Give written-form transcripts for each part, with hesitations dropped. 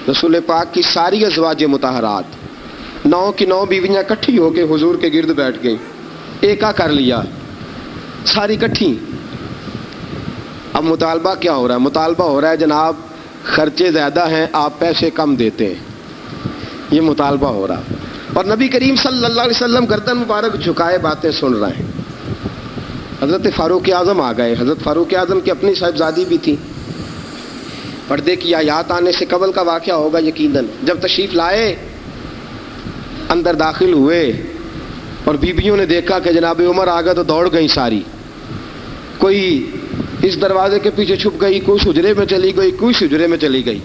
رسول پاک کی ساری ازواج مطہرات 9 کی 9 بیویاں کٹھی ہو کے حضور کے گرد بیٹھ گئیں، ایکا کر لیا ساری کٹھی۔ اب مطالبہ کیا ہو رہا ہے؟ مطالبہ ہو رہا ہے جناب خرچے زیادہ ہیں، آپ پیسے کم دیتے ہیں، یہ مطالبہ ہو رہا۔ اور نبی کریم صلی اللہ علیہ وسلم گردن مبارک جھکائے باتیں سن رہے ہیں۔ حضرت فاروق اعظم آ گئے۔ حضرت فاروق اعظم کی اپنی صاحبزادی بھی تھی۔ پردے کی آیات آنے سے قبل کا واقعہ ہوگا یقیناً۔ جب تشریف لائے اندر داخل ہوئے اور بیبیوں نے دیکھا کہ جناب عمر آ گئے تو دوڑ گئی ساری، کوئی اس دروازے کے پیچھے چھپ گئی، کوئی حجرے میں چلی گئی، کوئی حجرے میں چلی گئی۔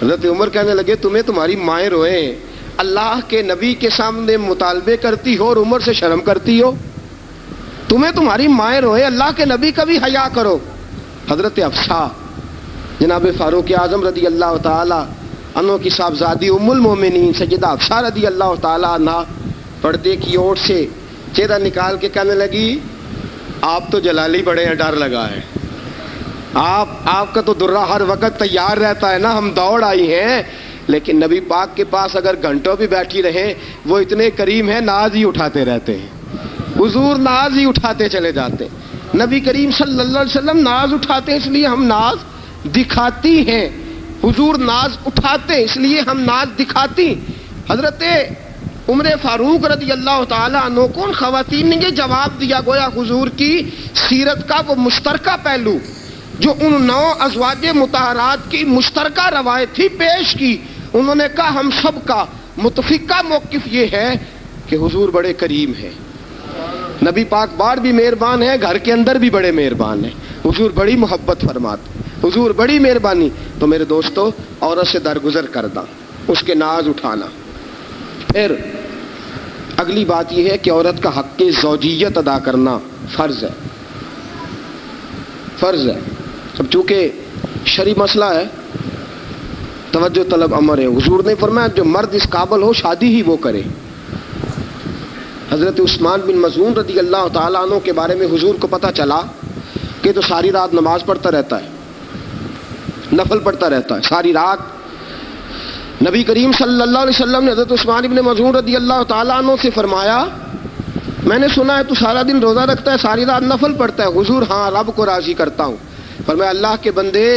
حضرت عمر کہنے لگے تمہیں تمہاری مائیں روئیں، اللہ کے نبی کے سامنے مطالبے کرتی ہو اور عمر سے شرم کرتی ہو، تمہیں تمہاری مائیں روئے، اللہ کے نبی کا بھی حیا کرو۔ حضرت حفصہ جناب فاروق اعظم رضی اللہ تعالی عنہ کی صاحبزادی ام المومنین سیدہ حفصہ رضی اللہ تعالی عنہ پردے کی اوٹ سے چہرہ نکال کے کہنے لگی آپ تو جلالی بڑے ہیں، ڈر لگا ہے، آپ کا تو درہ ہر وقت تیار رہتا ہے نا، ہم دوڑ آئی ہیں، لیکن نبی پاک کے پاس اگر گھنٹوں بھی بیٹھی رہیں وہ اتنے کریم ہیں، ناز ہی اٹھاتے رہتے ہیں، حضور ناز ہی اٹھاتے چلے جاتے ہیں۔ نبی کریم صلی اللہ علیہ وسلم ناز اٹھاتے ہیں اس لیے ہم ناز دکھاتی ہیں، حضور ناز اٹھاتے اس لیے ہم ناز دکھاتی۔ حضرت عمر فاروق رضی اللہ تعالی عنہ کو ان خواتین نے یہ جواب دیا، گویا حضور کی سیرت کا وہ مشترکہ پہلو جو ان 9 ازواج مطہرات کی مشترکہ روایت تھی پیش کی۔ انہوں نے کہا ہم سب کا متفقہ موقف یہ ہے کہ حضور بڑے کریم ہیں، نبی پاک باہر بھی مہربان ہے، گھر کے اندر بھی بڑے مہربان ہیں، حضور بڑی محبت فرماتے، حضور بڑی مہربانی۔ تو میرے دوستو عورت سے درگزر کرنا، اس کے ناز اٹھانا۔ پھر اگلی بات یہ ہے کہ عورت کا حق زوجیت ادا کرنا فرض ہے، فرض ہے۔ اب چونکہ شرعی مسئلہ ہے، توجہ طلب امر ہے، حضور نے فرمایا جو مرد اس قابل ہو شادی ہی وہ کرے۔ حضرت عثمان بن مظعون رضی اللہ تعالیٰ عنہ کے بارے میں حضور کو پتہ چلا کہ تو ساری رات نماز پڑھتا رہتا ہے، نفل پڑھتا رہتا ہے ساری رات۔ نبی کریم صلی اللہ علیہ وسلم نے حضرت عثمان بن مظعون رضی اللہ تعالیٰ عنہ سے فرمایا میں نے سنا ہے تو سارا دن روزہ رکھتا ہے، ساری رات نفل پڑھتا ہے۔ حضور ہاں رب کو راضی کرتا ہوں۔ فرمایا اللہ کے بندے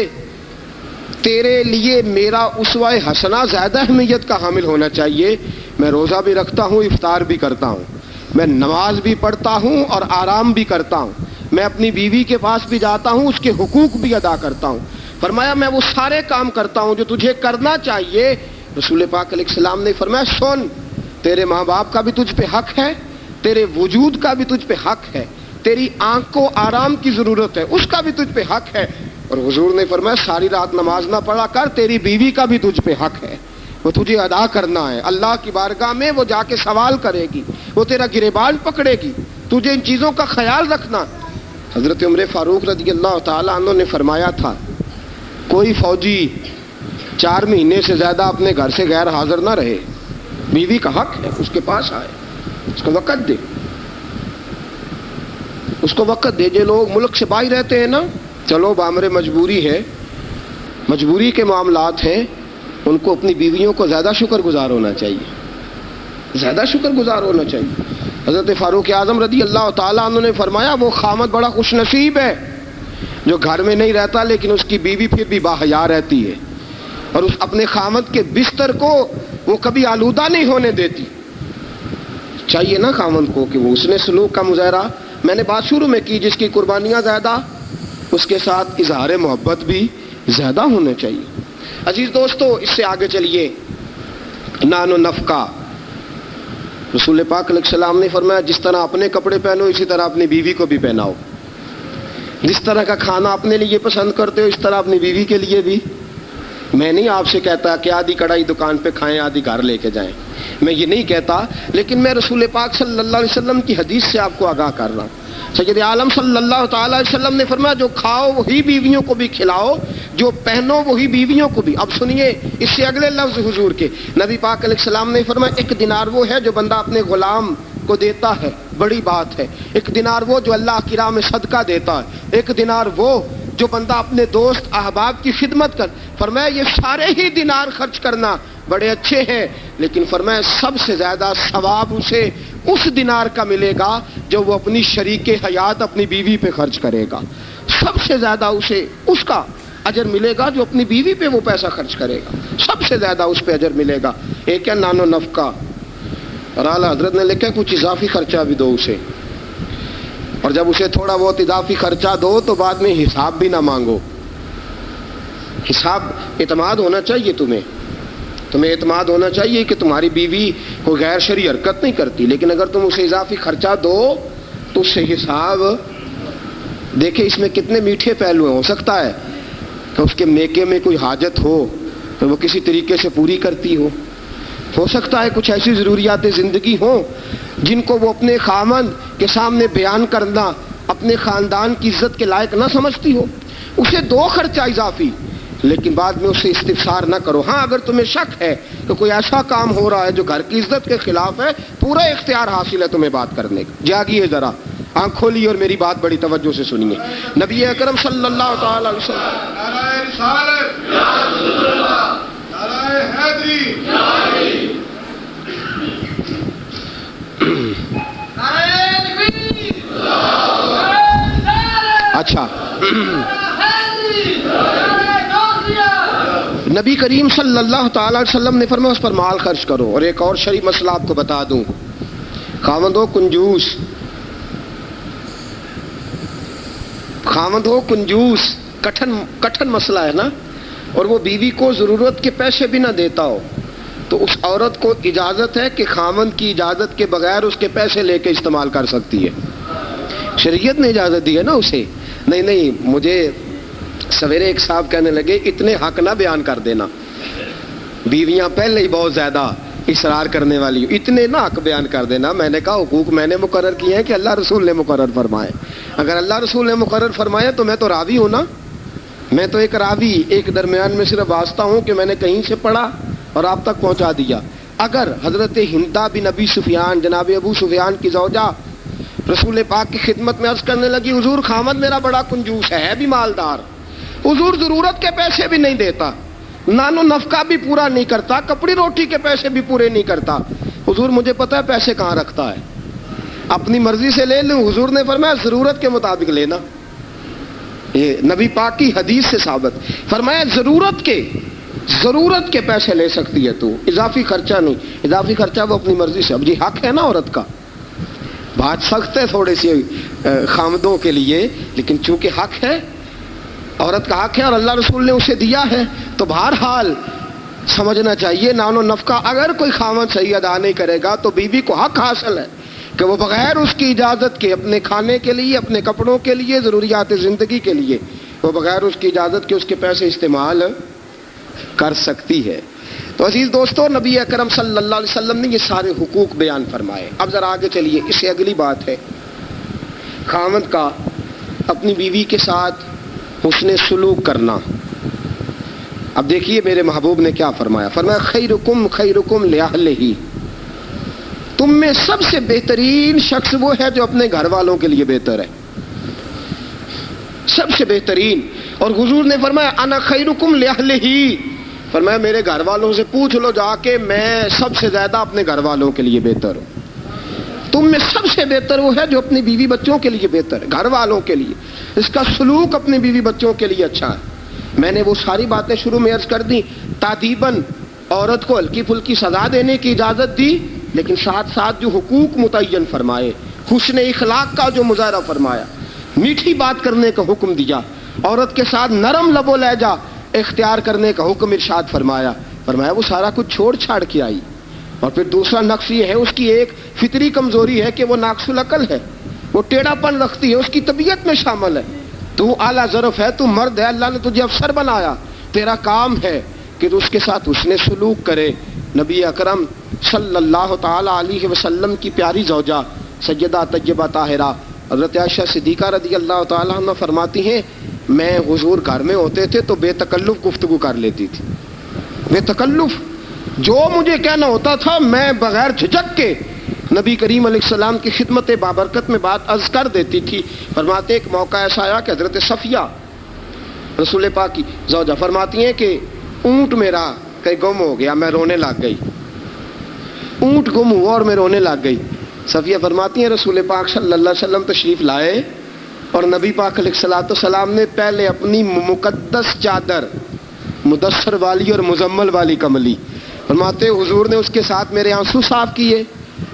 تیرے لیے میرا اسوہ حسنہ زیادہ اہمیت کا حامل ہونا چاہیے۔ میں روزہ بھی رکھتا ہوں، افطار بھی کرتا ہوں، میں نماز بھی پڑھتا ہوں اور آرام بھی کرتا ہوں، میں اپنی بیوی کے پاس بھی جاتا ہوں، اس کے حقوق بھی ادا کرتا ہوں۔ فرمایا میں وہ سارے کام کرتا ہوں جو تجھے کرنا چاہیے۔ رسول پاک علیہ السلام نے فرمایا سن، تیرے ماں باپ کا بھی تجھ پہ حق ہے، تیرے وجود کا بھی تجھ پہ حق ہے، تیری آنکھ کو آرام کی ضرورت ہے، اس کا بھی تجھ پہ حق ہے۔ اور حضور نے فرمایا ساری رات نماز نہ پڑھا کر، تیری بیوی کا بھی تجھ پہ حق ہے، وہ تجھے ادا کرنا ہے۔ اللہ کی بارگاہ میں وہ جا کے سوال کرے گی، وہ تیرا گریبان پکڑے گی، تجھے ان چیزوں کا خیال رکھنا۔ حضرت عمر فاروق رضی اللہ تعالیٰ عنہ نے فرمایا تھا کوئی فوجی 4 مہینے سے زیادہ اپنے گھر سے غیر حاضر نہ رہے، بیوی کا حق ہے اس کے پاس آئے، اس کو وقت دے، اس کو وقت دے۔ جو لوگ ملک سے باہر رہتے ہیں نا، چلو بامر مجبوری ہے، مجبوری کے معاملات ہیں، ان کو اپنی بیویوں کو زیادہ شکر گزار ہونا چاہیے، زیادہ شکر گزار ہونا چاہیے۔ حضرت فاروق اعظم رضی اللہ تعالیٰ عنہ نے فرمایا وہ خامد بڑا خوش نصیب ہے جو گھر میں نہیں رہتا لیکن اس کی بیوی پھر بھی باحیا رہتی ہے اور اس اپنے خامد کے بستر کو وہ کبھی آلودہ نہیں ہونے دیتی۔ چاہیے نا خامد کو کہ وہ اس نے سلوک کا مظاہرہ، میں نے بات شروع میں کی، جس کی قربانیاں زیادہ اس کے ساتھ اظہار محبت بھی زیادہ ہونا چاہیے۔ عزیز دوستو اس سے آگے چلیے، نان و نفقہ۔ رسول پاک علیہ السلام نے فرمایا جس طرح اپنے کپڑے پہنو اسی طرح اپنی بیوی کو بھی پہناؤ، جس طرح کا کھانا اپنے لیے پسند کرتے ہو اس طرح اپنی بیوی کے لیے بھی۔ میں نہیں آپ سے کہتا کہ آدھی کڑھائی دکان پہ کھائیں آدھی گھر لے کے جائیں، میں یہ نہیں کہتا، لیکن میں رسول پاک صلی اللہ علیہ وسلم کی حدیث سے آپ کو آگاہ کر رہا ہوں۔ سید عالم صلی اللہ تعالی علیہ وسلم نے فرمایا جو کھاؤ وہی بیویوں کو بھی کھلاؤ، جو پہنو وہی بیویوں کو بھی۔ اب سنیے اس سے اگلے لفظ حضور کے، نبی پاک علیہ السلام نے فرمایا 1 دینار وہ ہے جو بندہ اپنے غلام کو دیتا ہے، بڑی بات ہے۔ 1 دینار وہ جو اللہ کی راہ میں صدقہ دیتا ہے، 1 دینار وہ جو بندہ اپنے دوست احباب کی خدمت کر، فرمایا یہ سارے ہی دینار خرچ کرنا بڑے اچھے ہیں، لیکن فرمایا سب سے زیادہ ثواب اسے اس دینار کا ملے گا جو وہ اپنی شریک حیات اپنی بیوی پہ خرچ کرے گا، سب سے زیادہ اسے اس کا اجر ملے گا جو اپنی بیوی پہ وہ پیسہ خرچ کرے گا، سب سے زیادہ اس پہ اجر ملے گا۔ ایک ہے نانو نفقہ، اور اعلیٰ حضرت نے لکھا کچھ اضافی خرچہ بھی دو اسے، اور جب اسے تھوڑا بہت اضافی خرچہ دو تو بعد میں حساب بھی نہ مانگو۔ حساب اعتماد ہونا چاہیے، تمہیں اعتماد ہونا چاہیے کہ تمہاری بیوی کوئی غیر شرعی حرکت نہیں کرتی، لیکن اگر تم اسے اضافی خرچہ دو تو اس سے حساب دیکھیں۔ اس میں کتنے میٹھے پہلو ہیں، ہو سکتا ہے کہ اس کے میکے میں کوئی حاجت ہو تو وہ کسی طریقے سے پوری کرتی ہو سکتا ہے کچھ ایسی ضروریات زندگی ہوں جن کو وہ اپنے خامند کے سامنے بیان کرنا اپنے خاندان کی عزت کے لائق نہ سمجھتی ہو، اسے دو خرچہ اضافی، لیکن بعد میں اسے استفسار نہ کرو۔ ہاں اگر تمہیں شک ہے کہ کوئی ایسا کام ہو رہا ہے جو گھر کی عزت کے خلاف ہے، پورا اختیار حاصل ہے تمہیں بات کرنے کا۔ جاگیے ذرا، آنکھ کھولیے اور میری بات بڑی توجہ سے سنیے۔ نبی اکرم صلی اللہ تعالی علیہ وسلم، نعرہ رسالت، نعرہ حیدری، اچھا نبی کریم صلی اللہ تعالی علیہ وسلم نے فرمایا اس پر مال خرچ کرو۔ اور ایک اور شرعی مسئلہ آپ کو بتا دوں، خاوند ہو کنجوس، کٹھن مسئلہ ہے نا، اور وہ بیوی کو ضرورت کے پیسے بھی نہ دیتا ہو تو اس عورت کو اجازت ہے کہ خاوند کی اجازت کے بغیر اس کے پیسے لے کے استعمال کر سکتی ہے۔ شریعت نے اجازت دی ہے نا اسے۔ نہیں مجھے سویرے ایک صاحب کہنے لگے اتنے حق نہ بیان کر دینا، بیویاں پہلے ہی بہت زیادہ اصرار کرنے والی، اتنے نہ حق بیان کر دینا۔ میں نے کہا حقوق میں نے مقرر کیے ہیں کہ اللہ رسول نے مقرر فرمائے؟ اگر اللہ رسول نے مقرر فرمایا تو میں تو راوی ہوں نا، میں تو ایک راوی، ایک درمیان میں صرف واسطہ ہوں کہ میں نے کہیں سے پڑھا اور آپ تک پہنچا دیا۔ اگر حضرت ہندہ بن ابی سفیان، جناب ابو سفیان کی زوجہ، رسول پاک کی خدمت میں عرض کرنے لگی حضور خامد میرا بڑا کنجوس ہے بھی مالدار، حضور ضرورت کے پیسے بھی نہیں دیتا، نانو نفقہ بھی پورا نہیں کرتا، کپڑی روٹی کے پیسے بھی پورے نہیں کرتا، حضور مجھے پتا ہے پیسے کہاں رکھتا ہے، اپنی مرضی سے لے لوں۔ حضور نے فرمایا ضرورت کے مطابق لینا، یہ نبی پاک کی حدیث سے ثابت۔ فرمایا ضرورت کے پیسے لے سکتی ہے تو، اضافی خرچہ نہیں۔ اضافی خرچہ وہ اپنی مرضی سے، اب جی حق ہے نا عورت کا، بات سخت ہے تھوڑی سی خامدوں کے لیے، لیکن چونکہ حق ہے، عورت کا حق ہے اور اللہ رسول نے اسے دیا ہے، تو بہرحال سمجھنا چاہیے نانو نفقہ اگر کوئی خامد صحیح ادا نہیں کرے گا تو بیوی کو حق حاصل ہے کہ وہ بغیر اس کی اجازت کے اپنے کھانے کے لیے، اپنے کپڑوں کے لیے، ضروریات زندگی کے لیے، وہ بغیر اس کی اجازت کے اس کے پیسے استعمال کر سکتی ہے۔ تو عزیز دوستو، نبی اکرم صلی اللہ علیہ وسلم نے یہ سارے حقوق بیان فرمائے۔ اب ذرا آگے چلیے، اس سے اگلی بات ہے خامد کا اپنی بیوی کے ساتھ حسن سلوک کرنا۔ اب دیکھیے میرے محبوب نے کیا فرمایا، فرمایا خیرکم لأہلہ، تم میں سب سے بہترین شخص وہ ہے جو اپنے گھر والوں کے لیے بہتر ہے، سب سے بہترین۔ اور حضور نے فرمایا انا خیرکم لأہلہ، فرمایا میرے گھر والوں سے پوچھ لو جا کے، میں سب سے زیادہ اپنے گھر والوں کے لیے بہتر ہوں۔ تم میں سب سے بہتر وہ ہے جو اپنی بیوی بچوں کے لیے بہتر ہے، گھر والوں کے لیے، اس کا سلوک اپنی بیوی بچوں کے لیے اچھا ہے۔ میں نے وہ ساری باتیں شروع میں عرض کر دی، تادیباً عورت کو ہلکی پھلکی سزا دینے کی اجازت دی، لیکن ساتھ ساتھ جو حقوق متعین فرمائے، حسن اخلاق کا جو مظاہرہ فرمایا، میٹھی بات کرنے کا حکم دیا، عورت کے ساتھ نرم لب و لہجہ اختیار کرنے کا حکم ارشاد فرمایا وہ سارا کچھ چھوڑ چھاڑ کے آئی۔ اور پھر دوسرا نقص یہ ہے، اس کی ایک فطری کمزوری ہے کہ وہ ناقص العقل ہے، وہ ٹیڑھا پن رکھتی ہے، اس کی طبیعت میں شامل ہے۔ تو اعلیٰ ظرف ہے، تو مرد ہے، اللہ نے تجھے افسر بنایا، تیرا کام ہے کہ تو اس کے ساتھ حسن سلوک کرے۔ نبی اکرم صلی اللہ تعالی علیہ وسلم کی پیاری زوجہ سیدہ طیبہ طاہرہ حضرت عائشہ صدیقہ رضی اللہ تعالیٰ عنہ فرماتی ہیں، میں حضور گھر میں ہوتے تھے تو بے تکلف گفتگو کر لیتی تھی، بے تکلف، جو مجھے کہنا ہوتا تھا میں بغیر جھجک کے نبی کریم علیہ السلام کی خدمت بابرکت میں بات عرض کر دیتی تھی۔ فرماتے ایک موقع ایسا آیا کہ حضرت صفیہ رسول پاک کی زوجہ فرماتی ہیں کہ اونٹ میرا کہیں گم ہو گیا، میں رونے لگ گئی، اونٹ گم ہوا اور میں رونے لگ گئی۔ صفیہ فرماتی ہیں رسول پاک صلی اللہ علیہ وسلم تشریف لائے اور نبی پاک علیہ الصلوۃ والسلام نے پہلے اپنی مقدس چادر مدثر والی اور مزمل والی کملی، فرماتے حضور نے اس کے ساتھ میرے آنسو صاف کیے،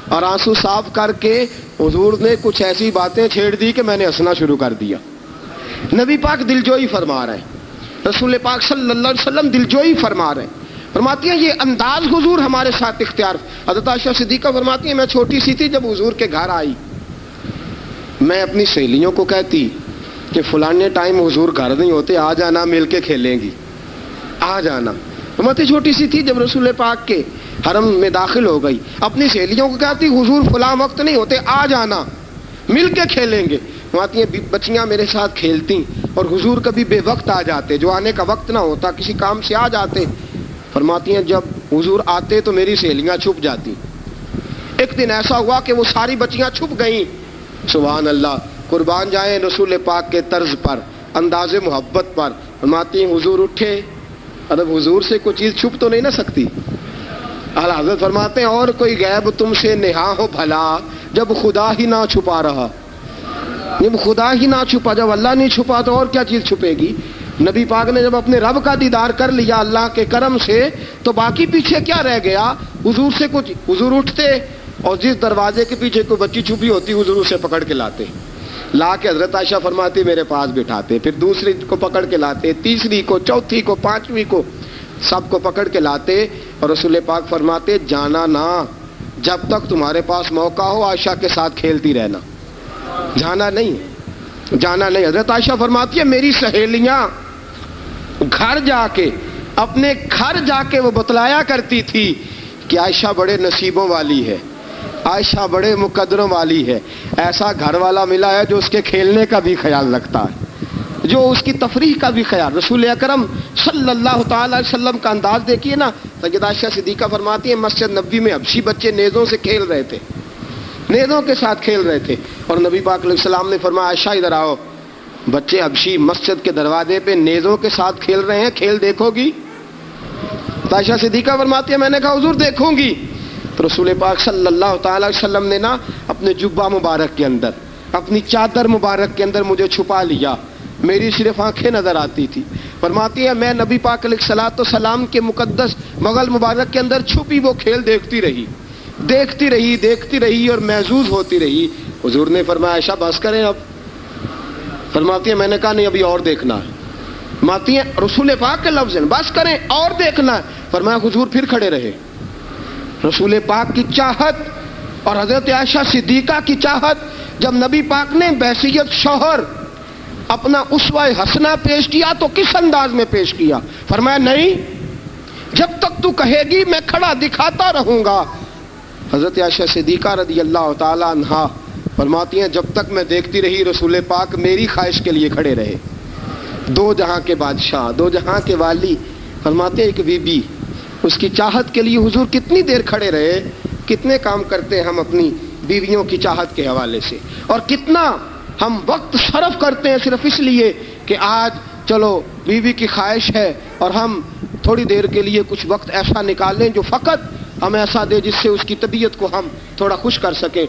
اور آنسو صاف کر کے حضور نے کچھ ایسی باتیں چھیڑ دی کہ میں نے ہنسنا شروع کر دیا۔ نبی پاک دلجوئی فرما رہے ہیں، رسول پاک صلی اللہ علیہ وسلم دلجوئی فرما رہے ہیں۔ فرماتی ہیں یہ انداز حضور ہمارے ساتھ اختیار۔ حضرت عائشہ صدیقہ فرماتی ہیں میں چھوٹی سی تھی جب حضور کے گھر آئی، میں اپنی سہیلیوں کو کہتی کہ فلانے ٹائم حضور گھر نہیں ہوتے، آ جانا، مل کے کھیلیں گی، آ جانا۔ فرماتی چھوٹی سی تھی جب رسول پاک کے حرم میں داخل ہو گئی، اپنی سہیلیوں کو کہتی حضور فلاں وقت نہیں ہوتے، آ جانا، مل کے کھیلیں گے۔ فرماتی ہیں بچیاں میرے ساتھ کھیلتی اور حضور کبھی بے وقت آ جاتے، جو آنے کا وقت نہ ہوتا، کسی کام سے آ جاتے۔ فرماتی ہیں جب حضور آتے تو میری سہیلیاں چھپ جاتی۔ ایک دن ایسا ہوا کہ وہ ساری بچیاں چھپ گئیں۔ سبحان اللہ، قربان جائیں رسول پاک کے طرز پر، انداز محبت پر۔ فرماتی ہیں حضور اٹھے، اب حضور سے کوئی چیز چھپ تو نہیں نہ سکتی۔ اعلیٰ حضرت فرماتے ہیں اور کوئی غیب تم سے نہا ہو بھلا، جب خدا ہی نہ چھپا رہا، جب خدا ہی نہ چھپا، جب اللہ نہیں چھپا تو اور کیا چیز چھپے گی۔ نبی پاک نے جب اپنے رب کا دیدار کر لیا اللہ کے کرم سے تو باقی پیچھے کیا رہ گیا۔ حضور سے کچھ، حضور اٹھتے اور جس دروازے کے پیچھے کوئی بچی چھپی ہوتی حضور اسے پکڑ کے لاتے، لا کے حضرت عائشہ فرماتی میرے پاس بٹھاتے، پھر دوسری کو پکڑ کے لاتے، تیسری کو، چوتھی کو، پانچویں کو، سب کو پکڑ کے لاتے، اور رسول پاک فرماتے جانا نہ، جب تک تمہارے پاس موقع ہو عائشہ کے ساتھ کھیلتی رہنا، جانا نہیں، جانا نہیں۔ حضرت عائشہ فرماتی ہے میری سہیلیاں گھر جا کے، اپنے گھر جا کے وہ بتلایا کرتی تھی کہ عائشہ بڑے نصیبوں والی ہے، عائشہ بڑے مقدروں والی ہے، ایسا گھر والا ملا ہے جو اس کے کھیلنے کا بھی خیال رکھتا ہے، جو اس کی تفریح کا بھی خیال۔ رسول اکرم صلی اللہ تعالی علیہ وسلم کا انداز دیکھیے نا۔ سیدہ عائشہ صدیقہ فرماتی ہیں مسجد نبوی میں حبشی بچے نیزوں سے کھیل رہے تھے، نیزوں کے ساتھ کھیل رہے تھے، اور نبی پاک علیہ السلام نے فرمایا عائشہ ادھر آؤ، بچے حبشی مسجد کے دروازے پہ نیزوں کے ساتھ کھیل رہے ہیں، کھیل دیکھو گی؟ عائشہ صدیقہ فرماتی ہے میں نے کہا حضور دیکھوں گی۔ تو رسول پاک صلی اللہ تعالی علیہ وسلم نے نا اپنے جبہ مبارک کے اندر، اپنی چادر مبارک کے اندر مجھے چھپا لیا، میری صرف آنکھیں نظر آتی تھی۔ فرماتی ہے میں نبی پاک علیہ الصلوۃ والسلام کے مقدس بغل مبارک کے اندر چھپی وہ کھیل دیکھتی رہی، دیکھتی رہی، دیکھتی رہی اور محظوظ ہوتی رہی۔ حضور نے فرمایا عائشہ بس کریں اب۔ فرماتی ہے میں نے کہا نہیں ابھی اور دیکھنا ہے۔ فرماتی ہیں رسول پاک کے لفظ ہیں بس کریں اور دیکھنا ہے۔ فرمایا حضور پھر کھڑے رہے۔ رسول پاک کی چاہت اور حضرت عائشہ صدیقہ کی چاہت، جب نبی پاک نے بحیثیت شوہر اپنا اسوہ حسنہ پیش کیا تو کس انداز میں پیش کیا؟ فرمایا نہیں، جب تک تو کہے گی میں کھڑا دکھاتا رہوں گا۔ حضرت عائشہ صدیقہ رضی اللہ تعالی عنہا فرماتی ہیں جب تک میں دیکھتی رہی رسول پاک میری خواہش کے لیے کھڑے رہے۔ دو جہاں کے بادشاہ، دو جہاں کے والی، فرماتے ہیں ایک بی بی اس کی چاہت کے لیے حضور کتنی دیر کھڑے رہے۔ کتنے کام کرتے ہیں ہم اپنی بیویوں کی چاہت کے حوالے سے، اور کتنا ہم وقت صرف کرتے ہیں صرف اس لیے کہ آج چلو بیوی کی خواہش ہے اور ہم تھوڑی دیر کے لیے کچھ وقت ایسا نکال لیں جو فقط ہم ایسا دے جس سے اس کی طبیعت کو ہم تھوڑا خوش کر سکیں۔